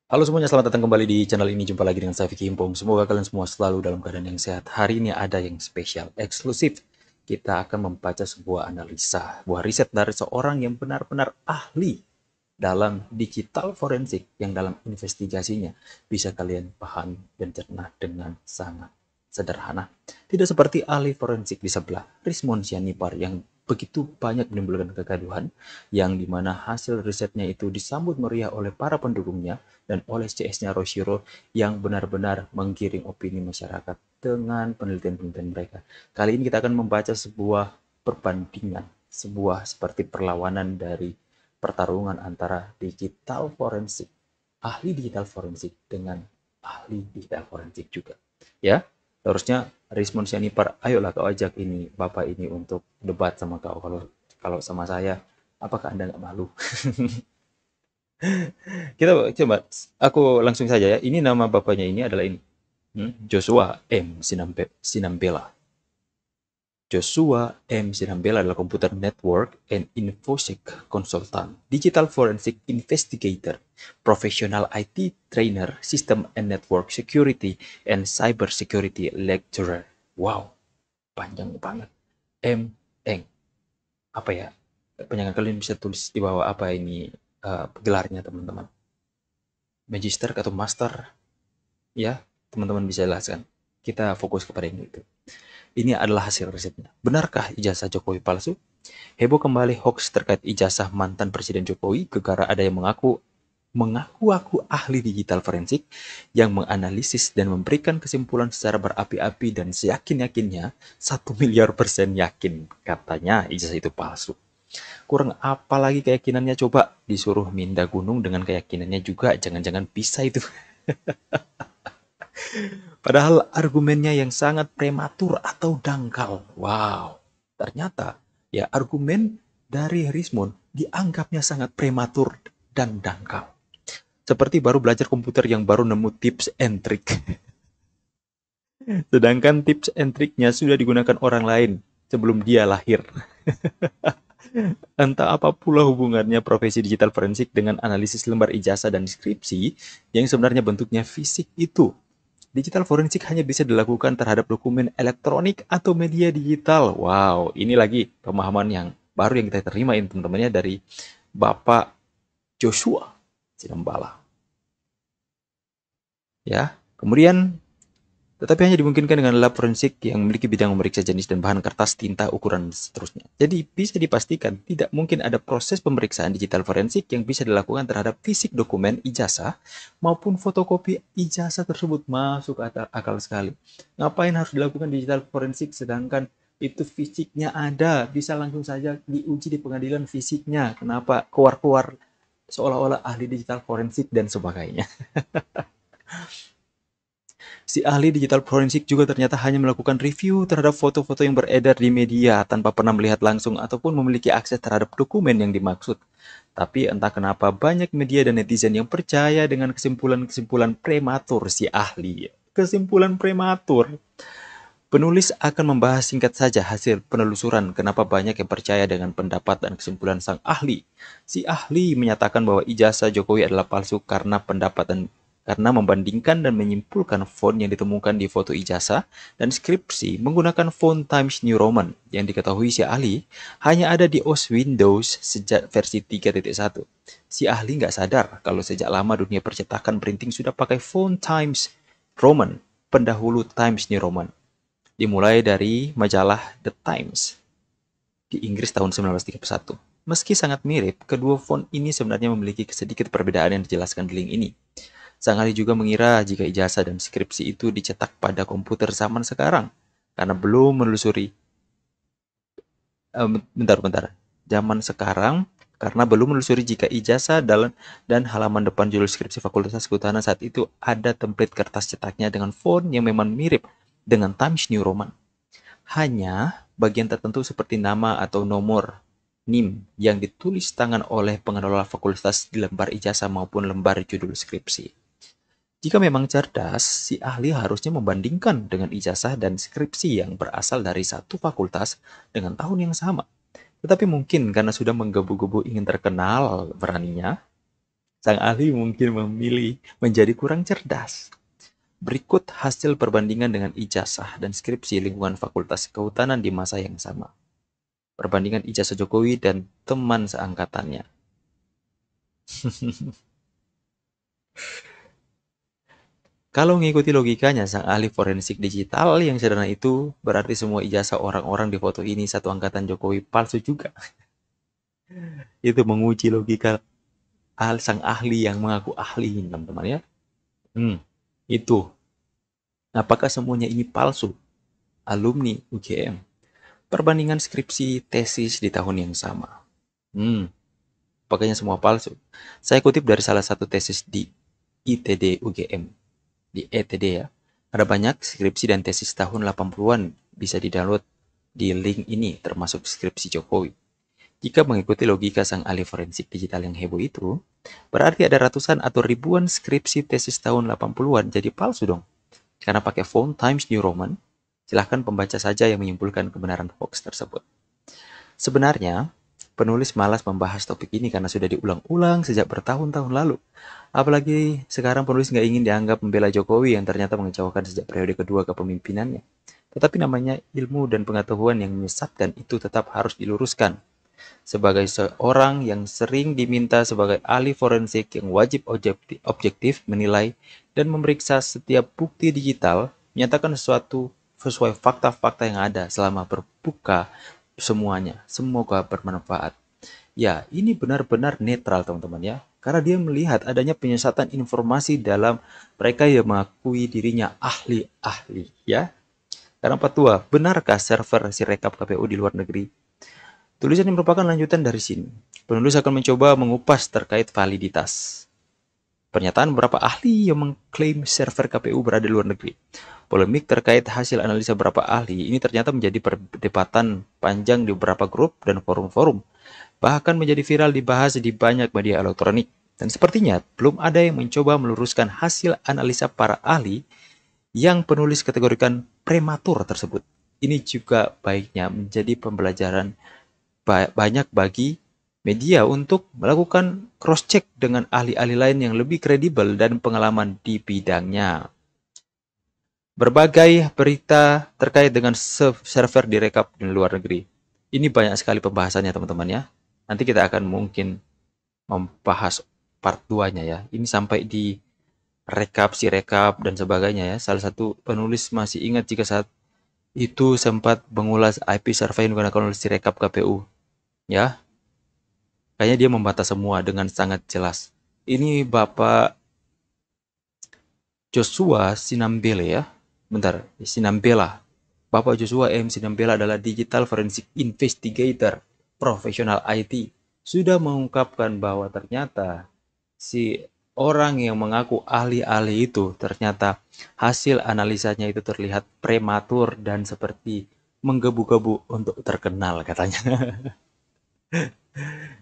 Halo semuanya, selamat datang kembali di channel ini. Jumpa lagi dengan saya Vicky Impong. Semoga kalian semua selalu dalam keadaan yang sehat. Hari ini ada yang spesial, eksklusif. Kita akan membaca sebuah analisa, sebuah riset dari seorang yang benar-benar ahli dalam digital forensik, yang dalam investigasinya bisa kalian pahami dan cerna dengan sangat sederhana. Tidak seperti ahli forensik di sebelah, Rismon Sianipar, yang begitu banyak menimbulkan kegaduhan, yang dimana hasil risetnya itu disambut meriah oleh para pendukungnya dan oleh CS-nya Roshiro yang benar-benar menggiring opini masyarakat dengan penelitian-penelitian mereka. Kali ini kita akan membaca sebuah perbandingan, sebuah seperti perlawanan dari pertarungan antara digital forensik, ahli digital forensik dengan ahli digital forensik juga. Ya, harusnya Rismon Sianipar, ayolah kau ajak ini bapak ini untuk debat sama kau. Kalau kalau sama saya, apakah anda nggak malu? Kita coba, aku langsung saja ya. Ini nama bapaknya ini adalah ini, Joshua M. Sinambela. Joshua M. Sinambela adalah Computer Network and InfoSec Consultant, Digital Forensic Investigator, Professional IT Trainer, System and Network Security, and Cyber Security Lecturer. Wow, panjang banget. M. Eng. Apa ya? Penyangan kalian bisa tulis di bawah apa ini gelarnya teman-teman. Magister atau Master? Ya, teman-teman bisa jelaskan. Kita fokus kepada ini itu. Ini adalah hasil risetnya. Benarkah ijazah Jokowi palsu? Heboh kembali hoax terkait ijazah mantan Presiden Jokowi. Gegara ada yang mengaku-aku ahli digital forensik yang menganalisis dan memberikan kesimpulan secara berapi-api dan seyakin-yakinnya 1 miliar% yakin katanya ijazah itu palsu. Kurang apa lagi keyakinannya, coba disuruh minda gunung dengan keyakinannya juga jangan-jangan bisa itu. Padahal argumennya yang sangat prematur atau dangkal. Wow, ternyata ya argumen dari Rismon dianggapnya sangat prematur dan dangkal. Seperti baru belajar komputer yang baru nemu tips and trick. Sedangkan tips and triknya sudah digunakan orang lain sebelum dia lahir. Entah apa pula hubungannya profesi digital forensik dengan analisis lembar ijazah dan skripsi yang sebenarnya bentuknya fisik itu. Digital forensik hanya bisa dilakukan terhadap dokumen elektronik atau media digital. Wow, ini lagi pemahaman yang baru yang kita terima ini teman-temannya dari Bapak Joshua Sinambala. Ya, kemudian tetapi hanya dimungkinkan dengan lab forensik yang memiliki bidang memeriksa jenis dan bahan kertas, tinta, ukuran, dan seterusnya. Jadi bisa dipastikan tidak mungkin ada proses pemeriksaan digital forensik yang bisa dilakukan terhadap fisik dokumen ijazah maupun fotokopi ijazah tersebut. Masuk akal sekali. Ngapain harus dilakukan digital forensik sedangkan itu fisiknya ada, bisa langsung saja diuji di pengadilan fisiknya. Kenapa keluar-keluar seolah-olah ahli digital forensik dan sebagainya? Si ahli digital forensik juga ternyata hanya melakukan review terhadap foto-foto yang beredar di media tanpa pernah melihat langsung ataupun memiliki akses terhadap dokumen yang dimaksud. Tapi entah kenapa banyak media dan netizen yang percaya dengan kesimpulan-kesimpulan prematur si ahli. Kesimpulan prematur. Penulis akan membahas singkat saja hasil penelusuran kenapa banyak yang percaya dengan pendapat dan kesimpulan sang ahli. Si ahli menyatakan bahwa ijazah Jokowi adalah palsu karena membandingkan dan menyimpulkan font yang ditemukan di foto ijazah dan skripsi menggunakan font Times New Roman yang diketahui si ahli hanya ada di OS Windows sejak versi 3.1. Si ahli nggak sadar kalau sejak lama dunia percetakan printing sudah pakai font Times Roman, pendahulu Times New Roman. Dimulai dari majalah The Times di Inggris tahun 1931. Meski sangat mirip, kedua font ini sebenarnya memiliki sedikit perbedaan yang dijelaskan di link ini. Sang ahli juga mengira jika ijazah dan skripsi itu dicetak pada komputer zaman sekarang, karena belum menelusuri. Bentar. Zaman sekarang, karena belum menelusuri jika ijazah dan halaman depan judul skripsi Fakultas Kehutanan saat itu ada template kertas cetaknya dengan font yang memang mirip dengan Times New Roman. Hanya bagian tertentu seperti nama atau nomor NIM yang ditulis tangan oleh pengelola fakultas di lembar ijazah maupun lembar judul skripsi. Jika memang cerdas, si ahli harusnya membandingkan dengan ijazah dan skripsi yang berasal dari satu fakultas dengan tahun yang sama. Tetapi mungkin karena sudah menggebu-gebu ingin terkenal beraninya, Sang ahli mungkin memilih menjadi kurang cerdas. Berikut hasil perbandingan dengan ijazah dan skripsi lingkungan Fakultas Kehutanan di masa yang sama. Perbandingan ijazah Jokowi dan teman seangkatannya. Kalau mengikuti logikanya, sang ahli forensik digital yang sederhana itu berarti semua ijazah orang-orang di foto ini satu angkatan Jokowi palsu juga. Itu menguji logika sang ahli yang mengaku ahli, teman-teman ya. Itu. Apakah semuanya ini palsu? Alumni UGM. Perbandingan skripsi tesis di tahun yang sama. Pakainya semua palsu. Saya kutip dari salah satu tesis di ITD UGM. Di ETD ya. Ada banyak skripsi dan tesis tahun 80-an bisa di-download di link ini termasuk skripsi Jokowi. Jika mengikuti logika sang ahli forensik digital yang heboh itu, berarti ada ratusan atau ribuan skripsi tesis tahun 80-an jadi palsu dong. Karena pakai font Times New Roman, silahkan pembaca saja yang menyimpulkan kebenaran hoax tersebut. Sebenarnya, penulis malas membahas topik ini karena sudah diulang-ulang sejak bertahun-tahun lalu. Apalagi sekarang penulis nggak ingin dianggap membela Jokowi yang ternyata mengecewakan sejak periode kedua kepemimpinannya. Tetapi namanya ilmu dan pengetahuan yang menyesatkan itu tetap harus diluruskan. Sebagai seorang yang sering diminta sebagai ahli forensik yang wajib objektif menilai dan memeriksa setiap bukti digital, menyatakan sesuatu sesuai fakta-fakta yang ada selama berbuka semuanya. Semoga bermanfaat. Ya, ini benar-benar netral teman-teman ya. Karena dia melihat adanya penyesatan informasi dalam mereka yang mengakui dirinya ahli-ahli ya. Karena Patua, benarkah server Sirekap KPU di luar negeri? Tulisan yang merupakan lanjutan dari sini. Penulis akan mencoba mengupas terkait validitas. Pernyataan beberapa ahli yang mengklaim server KPU berada di luar negeri. Polemik terkait hasil analisa beberapa ahli ini ternyata menjadi perdebatan panjang di beberapa grup dan forum-forum. Bahkan menjadi viral dibahas di banyak media elektronik. Dan sepertinya belum ada yang mencoba meluruskan hasil analisa para ahli yang penulis kategorikan prematur tersebut. Ini juga baiknya menjadi pembelajaran banyak bagi media untuk melakukan cross-check dengan ahli-ahli lain yang lebih kredibel dan pengalaman di bidangnya. Berbagai berita terkait dengan server direkap di luar negeri. Ini banyak sekali pembahasannya teman-teman ya. Nanti kita akan mungkin membahas part 2-nya ya. Ini sampai di rekap, sirekap, dan sebagainya ya. Salah satu penulis masih ingat jika saat itu sempat mengulas IP server yang digunakan oleh sirekap KPU. Ya, kayaknya dia membantah semua dengan sangat jelas. Ini Bapak Joshua Sinambele ya. Bentar, Sinambela. Bapak Joshua M. Sinambela adalah digital forensic investigator, profesional IT. Sudah mengungkapkan bahwa ternyata si orang yang mengaku ahli-ahli itu ternyata hasil analisanya itu terlihat prematur dan seperti menggebu-gebu untuk terkenal katanya.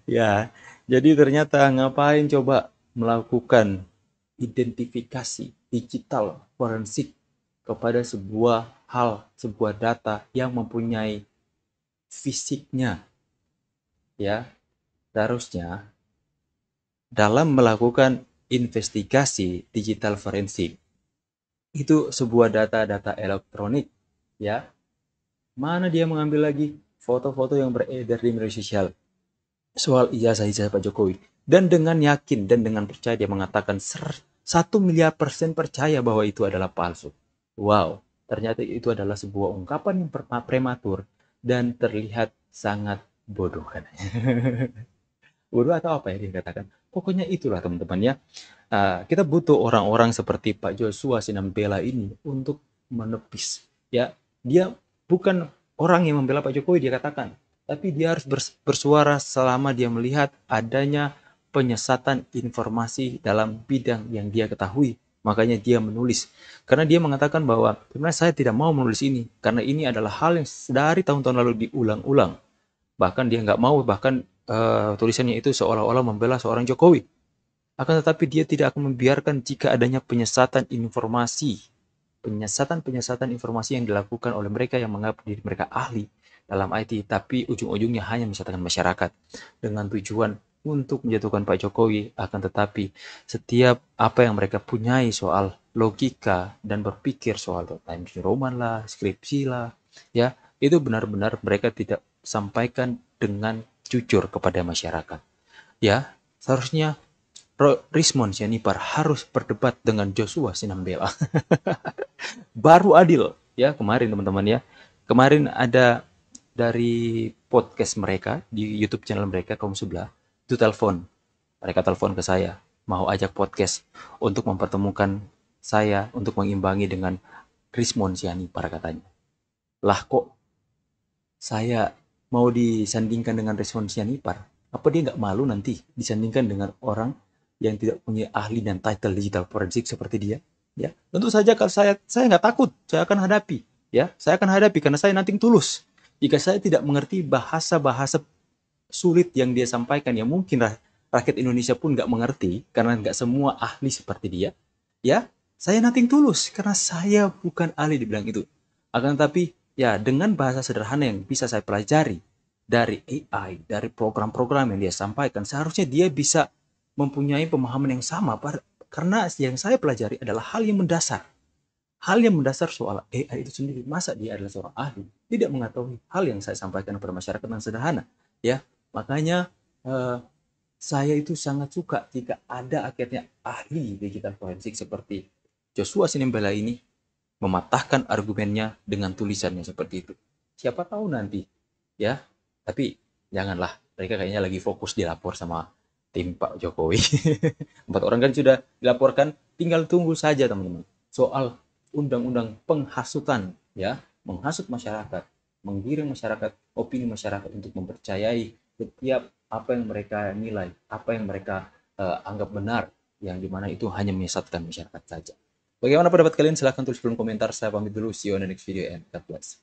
Ya, jadi ternyata ngapain coba melakukan identifikasi digital forensik kepada sebuah hal, sebuah data yang mempunyai fisiknya. Ya, seharusnya dalam melakukan investigasi digital forensik itu sebuah data-data elektronik, ya. Mana dia mengambil lagi foto-foto yang beredar di media sosial soal ijazah-ijazah Pak Jokowi. Dan dengan yakin dan dengan percaya dia mengatakan 1 miliar% percaya bahwa itu adalah palsu. Wow, ternyata itu adalah sebuah ungkapan yang prematur dan terlihat sangat bodoh kan. Bodoh atau apa ya dia katakan. Pokoknya itulah teman-teman ya. Kita butuh orang-orang seperti Pak Joshua Sinambela ini untuk menepis. Ya, dia bukan orang yang membela Pak Jokowi dia katakan, tapi dia harus bersuara selama dia melihat adanya penyesatan informasi dalam bidang yang dia ketahui. Makanya dia menulis. Karena dia mengatakan bahwa sebenarnya saya tidak mau menulis ini. Karena ini adalah hal yang dari tahun-tahun lalu diulang-ulang. Bahkan dia nggak mau, bahkan tulisannya itu seolah-olah membela seorang Jokowi. Akan tetapi dia tidak akan membiarkan jika adanya penyesatan informasi. Penyesatan informasi yang dilakukan oleh mereka yang menganggap diri mereka ahli dalam IT, tapi ujung-ujungnya hanya menyesatkan masyarakat dengan tujuan untuk menjatuhkan Pak Jokowi, akan tetapi setiap apa yang mereka punyai soal logika dan berpikir soal Times New Roman lah, skripsi lah, ya, itu benar-benar mereka tidak sampaikan dengan jujur kepada masyarakat. Ya, seharusnya Rismon Sianipar harus berdebat dengan Joshua Sinambela. Baru adil. Ya, kemarin teman-teman ya. Kemarin ada dari podcast mereka di YouTube channel mereka kaum sebelah itu telepon. Mereka telepon ke saya, mau ajak podcast untuk mempertemukan saya untuk mengimbangi dengan Rismon Sianipar katanya. Lah kok saya mau disandingkan dengan Rismon Sianipar? Apa dia nggak malu nanti disandingkan dengan orang yang tidak punya ahli dan title digital forensik seperti dia? Ya, tentu saja kalau saya nggak takut, saya akan hadapi. Ya, saya akan hadapi karena saya nanti tulus. Jika saya tidak mengerti bahasa-bahasa sulit yang dia sampaikan, yang mungkin rakyat Indonesia pun nggak mengerti karena nggak semua ahli seperti dia, ya saya nating tulus karena saya bukan ahli di bidang itu. Akan tetapi ya dengan bahasa sederhana yang bisa saya pelajari dari AI, dari program-program yang dia sampaikan, seharusnya dia bisa mempunyai pemahaman yang sama karena yang saya pelajari adalah hal yang mendasar. Hal yang mendasar soal AI itu sendiri. Masa dia adalah seorang ahli tidak mengetahui hal yang saya sampaikan kepada masyarakat yang sederhana, ya. Makanya saya itu sangat suka jika ada akhirnya ahli digital forensik seperti Joshua Sinembala ini mematahkan argumennya dengan tulisannya seperti itu. Siapa tahu nanti, ya. Tapi janganlah, mereka kayaknya lagi fokus dilapor sama tim Pak Jokowi. 4 orang kan sudah dilaporkan, tinggal tunggu saja teman-teman. Soal undang-undang penghasutan, ya, menghasut masyarakat, menggiring masyarakat, opini masyarakat untuk mempercayai setiap apa yang mereka nilai, apa yang mereka anggap benar, yang dimana itu hanya menyesatkan masyarakat saja. Bagaimana pendapat kalian? Silahkan tulis kolom komentar. Saya pamit dulu. See you on the next video and God bless.